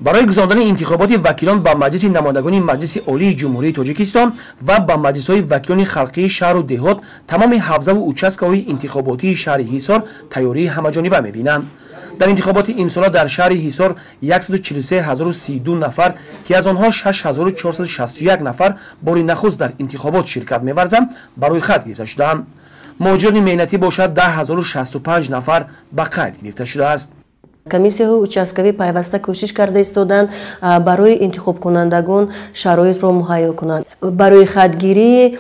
برای گزاراندن انتخابات وکیلان به مجلس نمایندگان مجلس عالی جمهوری تاجیکستان و به مجلس‌های وکیلان خلقی شهر و دهات تمام حوزه و اوچسک‌های انتخاباتی شهر حصار تیاری همه‌جانبه می‌بینند. در انتخابات امسال در شهر حصار 143032 نفر که از آنها 6461 نفر بار نخست در انتخابات شرکت می‌ورزند برای خط گرفته شدند. مهاجران مهنتی باشد 10065 نفر به قید گرفته شده است. комиссияҳои участкавӣ пайваста кӯшиш карда истоданд барои интихобкунандагон шароитро муҳайё кунанд. барои хатгирии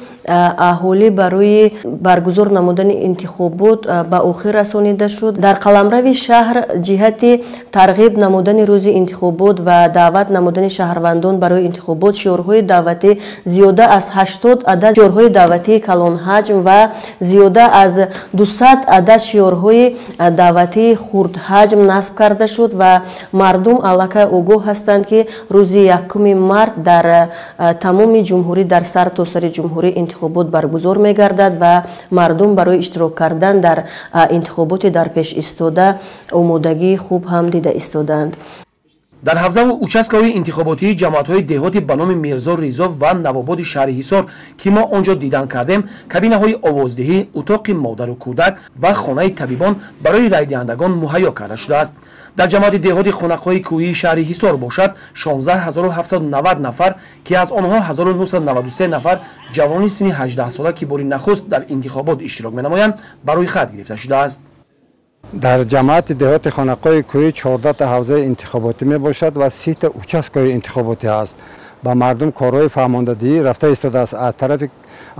аҳолӣ барои баргузор намудани интихобот ба охир расонида шуд. дар қаламрави шаҳр ҷиҳати тарғиб намудани рӯзи интихобот ва даъват намудани шаҳрвандон барои интихобот шиорҳои даъватӣ зиёда аз 80 адад шиорҳои даъватии калонҳаҷм ва зиёда аз 200 адад шиорҳои даъватии хурдҳаҷм насб карда шуд ва мардум аллакай огоҳ ҳастанд ки рӯзи 1 март дар тамоми ҷумҳурӣ дар сари ҷумҳурӣ интихобот баргузор мегардад ва мардум барои иштирок кардан дар интихоботи дар пеш истода омодагии хуб ҳам дида истоданд. дар ҳавза ва участкаҳои интихоботии ҷамоатҳои деҳоти ба номи Мирзо Ризо ва Навободи шаҳри Ҳисор ки мо онҷо дидан кардем, кабинаҳои овоздиҳӣ, утоқи модару кӯдак ва хонаи табибон барои райдиҳандагон муҳайё карда шудааст. дар ҷамоати деҳоти хонақоҳи кӯҳии шаҳри Ҳисор бошад 16790 нафар ки аз онҳо 1993 нафар ҷавони синни 18 сола ки бори нахуст дар интихобот иштирок менамоянд барои хат гирифта шудааст. дар ҷамоати деҳоти хонақоҳи кӯҳӣ 14 та ҳавзаи интихоботӣ мебошад ва 30 та участкаҳои интихоботӣ аст. ба мардум корҳои фаҳмондадиҳӣ рафта истодааст. аз тарафи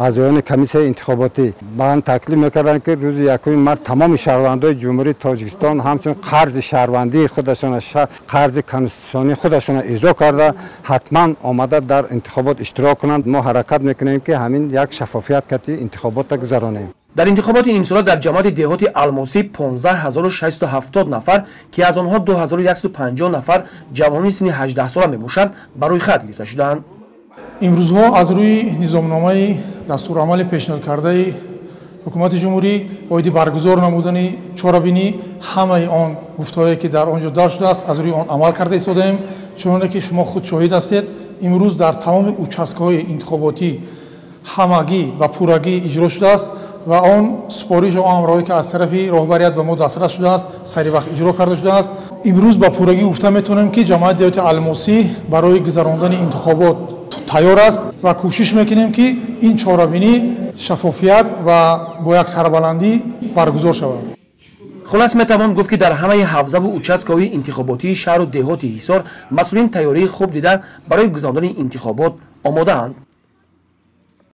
аъзоёни комиссияи интихоботӣ ман таклиф мекарданд ки рӯзи 1 март тамоми шаҳрвандои ҷумҳурии тоҷикистон ҳамчун қарзи шаҳрвандии худашона қарзи конститутсионии худашона иҷро карда ҳатман омада дар интихобот иштирок кунанд. мо ҳаракат мекунем ки ҳамин як шаффофият кати интихоботро гузаронем. дар интихоботи имсола дар ҷамоати деҳоти Алмосӣ 15670 нафар ки аз онҳо 2150 нафар ҷавони синни 18 сола мебошанд барои хат гирифта шуданд. имрӯзҳо аз рӯи низомномаи дастурамали пешниҳодкардаи ҳукумати ҷумҳурӣ оиди баргузор намудани чорабинӣ ҳамаи он гуфтҳое ки дар он ҷо дар шудааст аз рӯи он амал карда истодаем. чуноне ки шумо худ шоҳид ҳастед, имрӯз дар тамоми участкаҳои интихоботӣ ҳамагӣ ба пуррагӣ иҷро шудааст ва он супоришу амрҳое ки аз тарафи роҳбарият ба мо дастрас шудааст саривақт иҷро карда шудааст. имрӯз ба пуррагӣ гуфта метавонем ки ҷамоати деҳоти Алмосӣ барои гузарондани интихобот тайёр аст ва кӯшиш мекунем ки ин чорабинӣ шаффофият ва бо як сарбаландӣ баргузор шавад. хулас метавон гуфт ки дар ҳамаи ҳавзаву участкаҳои интихоботии шаҳру деҳоти Ҳисор масъулин тайёрии хуб дида барои гузарондани интихобот омодаанд.